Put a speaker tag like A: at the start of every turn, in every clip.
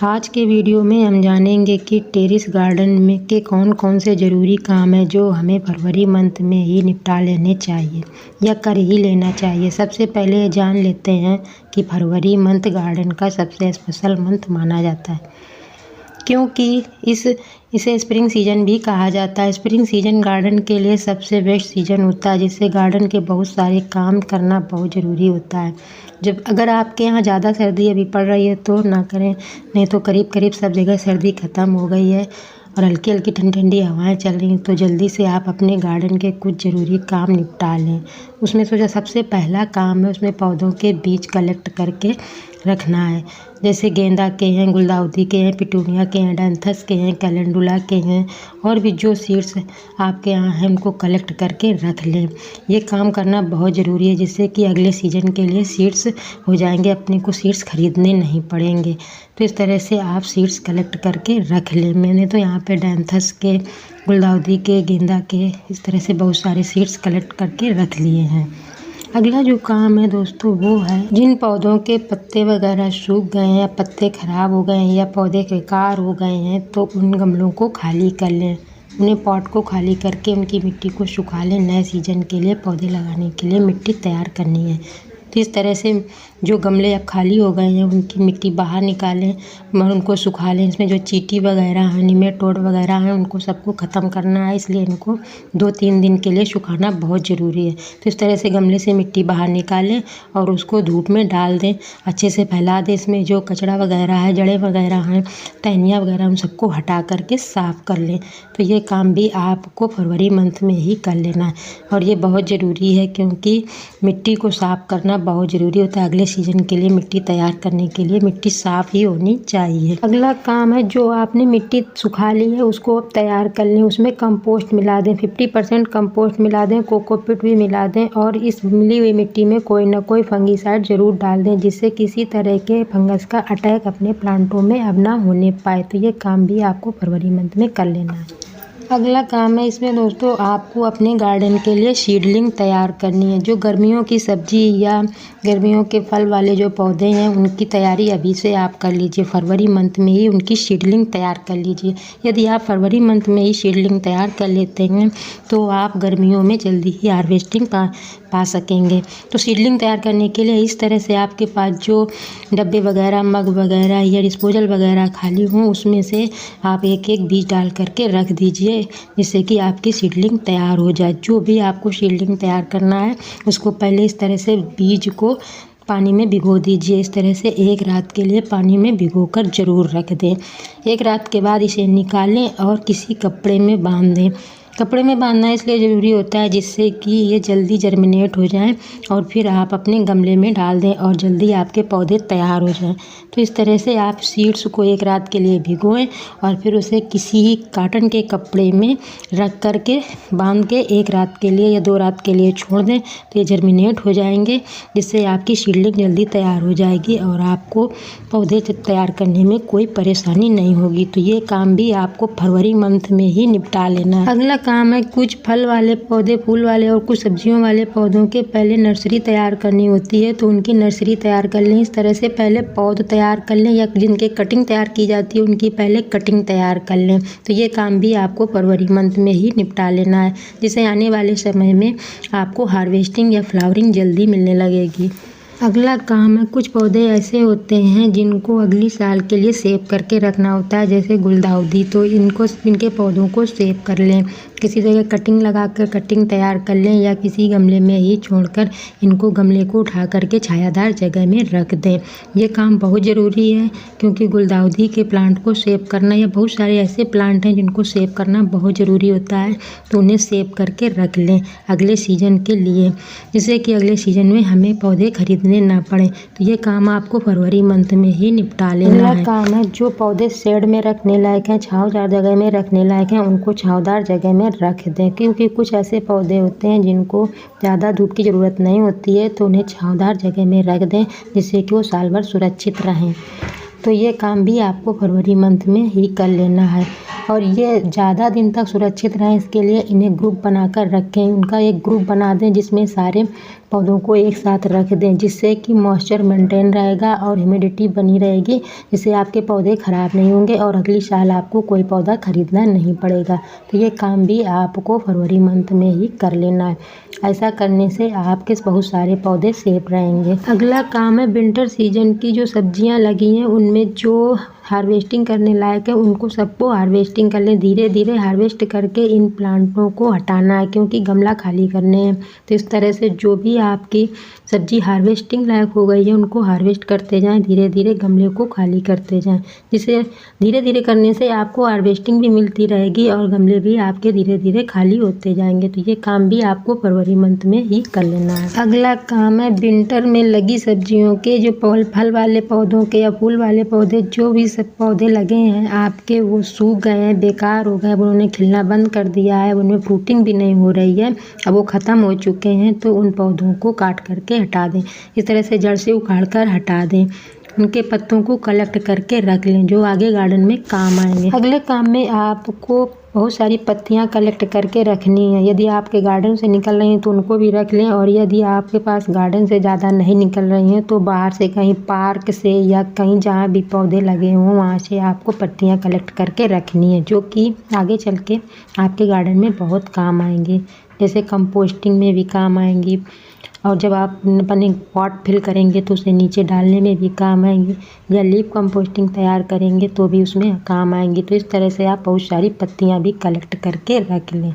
A: आज के वीडियो में हम जानेंगे कि टेरेस गार्डन में के कौन कौन से ज़रूरी काम हैं जो हमें फरवरी मंथ में ही निपटा लेने चाहिए या कर ही लेना चाहिए। सबसे पहले जान लेते हैं कि फरवरी मंथ गार्डन का सबसे स्पेशल मंथ माना जाता है, क्योंकि इसे स्प्रिंग सीजन भी कहा जाता है। स्प्रिंग सीजन गार्डन के लिए सबसे बेस्ट सीजन होता है, जिससे गार्डन के बहुत सारे काम करना बहुत ज़रूरी होता है। अगर आपके यहाँ ज़्यादा सर्दी अभी पड़ रही है तो ना करें, नहीं तो करीब सब जगह सर्दी ख़त्म हो गई है और हल्की हल्की ठंडी ठंडी हवाएं चल रही हैं, तो जल्दी से आप अपने गार्डन के कुछ ज़रूरी काम निपटा लें। उसमें से जो सबसे पहला काम है, उसमें पौधों के बीज कलेक्ट करके रखना है। जैसे गेंदा के हैं, गुलदाउदी के हैं, पिटूनिया के हैं, डैंथस के हैं, कैलेंडुला के हैं, और भी जो सीड्स आपके यहाँ हैं उनको कलेक्ट करके रख लें। ये काम करना बहुत ज़रूरी है, जिससे कि अगले सीजन के लिए सीड्स हो जाएंगे, अपने को सीड्स खरीदने नहीं पड़ेंगे। तो इस तरह से आप सीड्स कलेक्ट करके रख लें। मैंने तो यहाँ पे डैंथस के, गुलदाउदी के, गेंदा के, इस तरह से बहुत सारे सीड्स कलेक्ट करके रख लिए हैं। अगला जो काम है दोस्तों, वो है जिन पौधों के पत्ते वगैरह सूख गए हैं, पत्ते ख़राब हो गए हैं या पौधे बेकार हो गए हैं, तो उन गमलों को खाली कर लें। उन्हें पॉट को खाली करके उनकी मिट्टी को सुखा लें। नए सीजन के लिए पौधे लगाने के लिए मिट्टी तैयार करनी है। तो इस तरह से जो गमले अब खाली हो गए हैं उनकी मिट्टी बाहर निकालें और उनको सुखा लें। इसमें जो चींटी वगैरह हैं, निमेटोड वगैरह हैं, उनको सबको ख़त्म करना है, इसलिए इनको 2-3 दिन के लिए सुखाना बहुत ज़रूरी है। तो इस तरह से गमले से मिट्टी बाहर निकालें और उसको धूप में डाल दें, अच्छे से फैला दें। इसमें जो कचरा वगैरह है, जड़ें वगैरह हैं, टहनियाँ वगैरह, उन सबको हटा करके साफ़ कर लें। तो ये काम भी आपको फरवरी मंथ में ही कर लेना है और ये बहुत ज़रूरी है, क्योंकि मिट्टी को साफ़ करना बहुत ज़रूरी होता है। अगले सीजन के लिए मिट्टी तैयार करने के लिए मिट्टी साफ़ ही होनी चाहिए। अगला काम है, जो आपने मिट्टी सुखा ली है उसको अब तैयार कर लें। उसमें कंपोस्ट मिला दें, 50% कंपोस्ट मिला दें, कोकोपीट भी मिला दें, और इस मिली हुई मिट्टी में कोई ना कोई फंगीसाइड ज़रूर डाल दें, जिससे किसी तरह के फंगस का अटैक अपने प्लांटों में अब ना होने पाए। तो ये काम भी आपको फरवरी मंथ में कर लेना है। अगला काम है, इसमें दोस्तों आपको अपने गार्डन के लिए सीडलिंग तैयार करनी है। जो गर्मियों की सब्जी या गर्मियों के फल वाले जो पौधे हैं उनकी तैयारी अभी से आप कर लीजिए। फरवरी मंथ में ही उनकी सीडलिंग तैयार कर लीजिए। यदि आप फरवरी मंथ में ही सीडलिंग तैयार कर लेते हैं तो आप गर्मियों में जल्दी ही हार्वेस्टिंग पा सकेंगे। तो सीडलिंग तैयार करने के लिए इस तरह से आपके पास जो डब्बे वगैरह, मग वगैरह या डिस्पोजल वगैरह खाली हों, उसमें से आप एक एक बीज डाल करके रख दीजिए, जिससे कि आपकी सीडलिंग तैयार हो जाए। जो भी आपको सीडलिंग तैयार करना है उसको पहले इस तरह से बीज को पानी में भिगो दीजिए। इस तरह से 1 रात के लिए पानी में भिगोकर ज़रूर रख दें। 1 रात के बाद इसे निकालें और किसी कपड़े में बांध दें। कपड़े में बांधना इसलिए ज़रूरी होता है जिससे कि ये जल्दी जर्मिनेट हो जाएं और फिर आप अपने गमले में डाल दें और जल्दी आपके पौधे तैयार हो जाएं। तो इस तरह से आप सीड्स को 1 रात के लिए भिगोएं और फिर उसे किसी काटन के कपड़े में रख करके बांध के 1 रात के लिए या 2 रात के लिए छोड़ दें। तो ये जर्मिनेट हो जाएंगे, जिससे आपकी सीडलिंग जल्दी तैयार हो जाएगी और आपको पौधे तैयार करने में कोई परेशानी नहीं होगी। तो ये काम भी आपको फरवरी मंथ में ही निपटा लेना है। अगला काम है, कुछ फल वाले पौधे, फूल वाले और कुछ सब्जियों वाले पौधों के पहले नर्सरी तैयार करनी होती है, तो उनकी नर्सरी तैयार कर लें। इस तरह से पहले पौध तैयार कर लें या जिनके कटिंग तैयार की जाती है उनकी पहले कटिंग तैयार कर लें। तो ये काम भी आपको फरवरी मंथ में ही निपटा लेना है, जिससे आने वाले समय में आपको हार्वेस्टिंग या फ्लावरिंग जल्दी मिलने लगेगी। अगला काम है, कुछ पौधे ऐसे होते हैं जिनको अगली साल के लिए सेव करके रखना होता है, जैसे गुलदाउदी। तो इनके पौधों को सेव कर लें, किसी जगह कटिंग लगाकर कटिंग तैयार कर लें या किसी गमले में ही छोड़कर इनको गमले को उठा करके छायादार जगह में रख दें। ये काम बहुत ज़रूरी है, क्योंकि गुलदाउदी के प्लांट को सेव करना या बहुत सारे ऐसे प्लांट हैं जिनको सेव करना बहुत ज़रूरी होता है, तो उन्हें सेव करके रख लें अगले सीजन के लिए, जिससे कि अगले सीजन में हमें पौधे खरीदने ना पड़े। तो ये काम आपको फरवरी मंथ में ही निपटा लेना है। काम है, जो पौधे शेड में रखने लायक हैं, छांवदार जगह में रखने लायक हैं, उनको छांवदार जगह में रख दें, क्योंकि कुछ ऐसे पौधे होते हैं जिनको ज़्यादा धूप की ज़रूरत नहीं होती है, तो उन्हें छांवदार जगह में रख दें, जिससे कि वो साल भर सुरक्षित रहें। तो ये काम भी आपको फरवरी मंथ में ही कर लेना है और ये ज़्यादा दिन तक सुरक्षित रहें, इसके लिए इन्हें ग्रुप बनाकर रखें। उनका एक ग्रुप बना दें जिसमें सारे पौधों को एक साथ रख दें, जिससे कि मॉइस्चर मेंटेन रहेगा और ह्यूमिडिटी बनी रहेगी, जिससे आपके पौधे ख़राब नहीं होंगे और अगली साल आपको कोई पौधा ख़रीदना नहीं पड़ेगा। तो ये काम भी आपको फरवरी मंथ में ही कर लेना है। ऐसा करने से आपके बहुत सारे पौधे सेफ रहेंगे। अगला काम है विंटर सीजन की जो सब्जियां लगी हैं उनमें जो हार्वेस्टिंग करने लायक है उनको सबको हार्वेस्टिंग कर लें। धीरे धीरे हार्वेस्ट करके इन प्लांटों को हटाना है, क्योंकि गमला खाली करने हैं। तो इस तरह से जो भी आपकी सब्जी हार्वेस्टिंग लायक हो गई है उनको हार्वेस्ट करते जाएं, धीरे धीरे गमले को खाली करते जाएं। जिसे धीरे धीरे करने से आपको हार्वेस्टिंग भी मिलती रहेगी और गमले भी आपके धीरे धीरे खाली होते जाएंगे। तो ये काम भी आपको फरवरी मंथ में ही कर लेना है। अगला काम है विंटर में लगी सब्जियों के जो फल वाले पौधों के या फूल वाले पौधे जो भी पौधे लगे हैं आपके, वो सूख गए हैं, बेकार हो गए, उन्होंने खिलना बंद कर दिया है, उनमें फ्रूटिंग भी नहीं हो रही है, अब वो ख़त्म हो चुके हैं, तो उन पौधों को काट करके हटा दें। इस तरह से जड़ से उखाड़ कर हटा दें। उनके पत्तों को कलेक्ट करके रख लें, जो आगे गार्डन में काम आएंगे। अगले काम में आपको बहुत सारी पत्तियां कलेक्ट करके रखनी है। यदि आपके गार्डन से निकल रही हैं तो उनको भी रख लें, और यदि आपके पास गार्डन से ज़्यादा नहीं निकल रही हैं तो बाहर से कहीं पार्क से या कहीं जहाँ भी पौधे लगे हों वहाँ से आपको पत्तियां कलेक्ट करके रखनी है, जो कि आगे चल के आपके गार्डन में बहुत काम आएंगे। जैसे कंपोस्टिंग में भी काम आएंगी, और जब आप अपने पॉट फिल करेंगे तो उसे नीचे डालने में भी काम आएंगी, या लीफ कंपोस्टिंग तैयार करेंगे तो भी उसमें काम आएंगी। तो इस तरह से आप बहुत सारी पत्तियां भी कलेक्ट करके रख लें।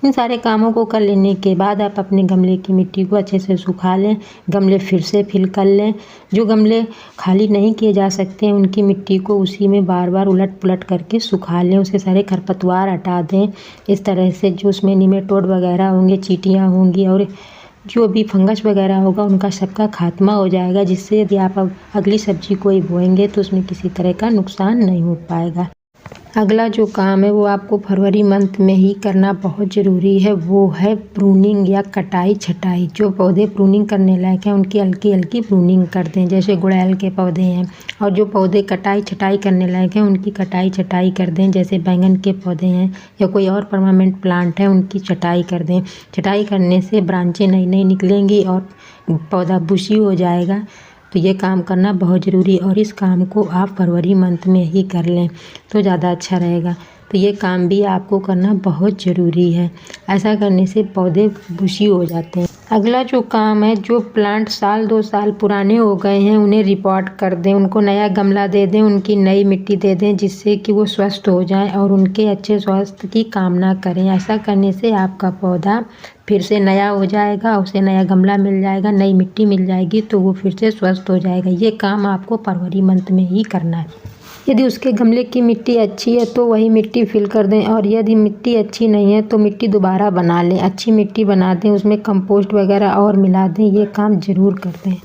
A: इन सारे कामों को कर लेने के बाद आप अपने गमले की मिट्टी को अच्छे से सुखा लें, गमले फिर से फिल कर लें। जो गमले खाली नहीं किए जा सकते हैं उनकी मिट्टी को उसी में बार बार उलट पुलट करके सुखा लें, उसके सारे खरपतवार हटा दें। इस तरह से जो उसमें निमेटोड वगैरह होंगे, चींटियाँ होंगी और जो भी फंगस वगैरह होगा उनका सबका खात्मा हो जाएगा, जिससे यदि आप अगली सब्जी कोई बोएंगे तो उसमें किसी तरह का नुकसान नहीं हो पाएगा। अगला जो काम है वो आपको फरवरी मंथ में ही करना बहुत ज़रूरी है, वो है प्रूनिंग या कटाई छटाई। जो पौधे प्रूनिंग करने लायक हैं उनकी हल्की हल्की प्रूनिंग कर दें, जैसे गुड़हल के पौधे हैं, और जो पौधे कटाई छटाई करने लायक हैं उनकी कटाई छटाई कर दें, जैसे बैंगन के पौधे हैं या कोई और परमानेंट प्लांट है उनकी छटाई कर दें। छटाई करने से ब्रांचें नई नई निकलेंगी और पौधा बुशी हो जाएगा। तो ये काम करना बहुत ज़रूरी है, और इस काम को आप फरवरी मंथ में ही कर लें तो ज़्यादा अच्छा रहेगा। तो ये काम भी आपको करना बहुत ज़रूरी है, ऐसा करने से पौधे बुशी हो जाते हैं। अगला जो काम है, जो प्लांट साल 2 साल पुराने हो गए हैं उन्हें रिपोर्ट कर दें, उनको नया गमला दे दें, उनकी नई मिट्टी दे दें, जिससे कि वो स्वस्थ हो जाएं और उनके अच्छे स्वास्थ्य की कामना करें। ऐसा करने से आपका पौधा फिर से नया हो जाएगा, उसे नया गमला मिल जाएगा, नई मिट्टी मिल जाएगी, तो वो फिर से स्वस्थ हो जाएगा। ये काम आपको फरवरी मंथ में ही करना है। यदि उसके गमले की मिट्टी अच्छी है तो वही मिट्टी फिल कर दें, और यदि मिट्टी अच्छी नहीं है तो मिट्टी दोबारा बना लें, अच्छी मिट्टी बना दें, उसमें कंपोस्ट वगैरह और मिला दें। ये काम ज़रूर कर दें।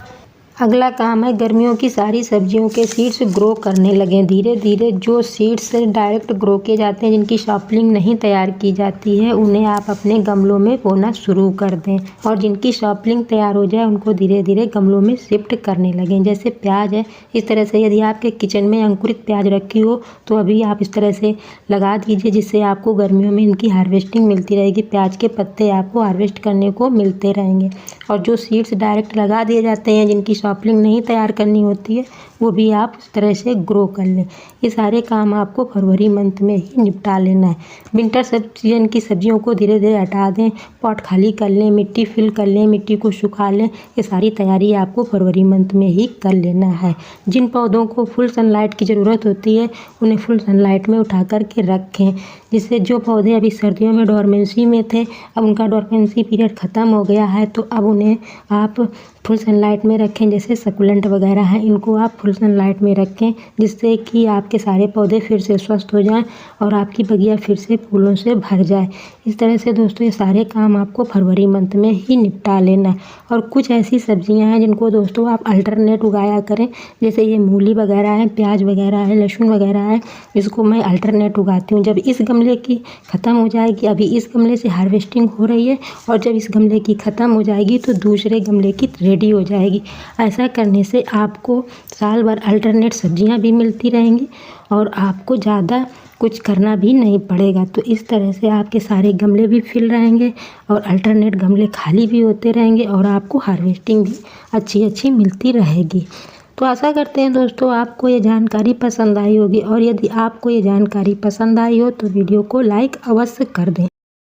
A: अगला काम है गर्मियों की सारी सब्जियों के सीड्स ग्रो करने लगें धीरे धीरे। जो सीड्स डायरेक्ट ग्रो किए जाते हैं, जिनकी सॉपलिंग नहीं तैयार की जाती है, उन्हें आप अपने गमलों में बोना शुरू कर दें, और जिनकी सॉपलिंग तैयार हो जाए उनको धीरे धीरे गमलों में शिफ्ट करने लगें। जैसे प्याज है, इस तरह से यदि आपके किचन में अंकुरित प्याज रखी हो तो अभी आप इस तरह से लगा दीजिए, जिससे आपको गर्मियों में इनकी हार्वेस्टिंग मिलती रहेगी। प्याज के पत्ते आपको हार्वेस्ट करने को मिलते रहेंगे। और जो सीड्स डायरेक्ट लगा दिए जाते हैं, जिनकी सॉपलिंग नहीं तैयार करनी होती है, वो भी आप इस तरह से ग्रो कर लें। ये सारे काम आपको फरवरी मंथ में ही निपटा लेना है। विंटर सीजन की सब्जियों को धीरे धीरे हटा दें, पॉट खाली कर लें, मिट्टी फिल कर लें, मिट्टी को सुखा लें। ये सारी तैयारी आपको फरवरी मंथ में ही कर लेना है। जिन पौधों को फुल सनलाइट की ज़रूरत होती है उन्हें फुल सनलाइट में उठा कर के रखें, जिससे जो पौधे अभी सर्दियों में डोरमेंसी में थे, अब उनका डोरमेंसी पीरियड ख़त्म हो गया है, तो अब उन्हें आप फुल सनलाइट में रखें। जैसे सकुलेंट वगैरह हैं, इनको आप फुल सनलाइट में रखें, जिससे कि आपके सारे पौधे फिर से स्वस्थ हो जाएं और आपकी बगिया फिर से फूलों से भर जाए। इस तरह से दोस्तों ये सारे काम आपको फरवरी मंथ में ही निपटा लेना है। और कुछ ऐसी सब्जियां हैं जिनको दोस्तों आप अल्टरनेट उगाया करें, जैसे ये मूली वगैरह है, प्याज वगैरह है, लहसुन वगैरह है, इसको मैं अल्टरनेट उगाती हूँ। जब इस गमले की ख़त्म हो जाएगी, अभी इस गमले से हार्वेस्टिंग हो रही है, और जब इस गमले की ख़त्म हो जाएगी तो दूसरे गमले की रेडी हो जाएगी। ऐसा करने से आपको साल भर अल्टरनेट सब्जियां भी मिलती रहेंगी और आपको ज़्यादा कुछ करना भी नहीं पड़ेगा। तो इस तरह से आपके सारे गमले भी फिल रहेंगे और अल्टरनेट गमले खाली भी होते रहेंगे और आपको हार्वेस्टिंग भी अच्छी मिलती रहेगी। तो आशा करते हैं दोस्तों आपको ये जानकारी पसंद आई होगी और यदि आपको ये जानकारी पसंद आई हो तो वीडियो को लाइक अवश्य कर दें।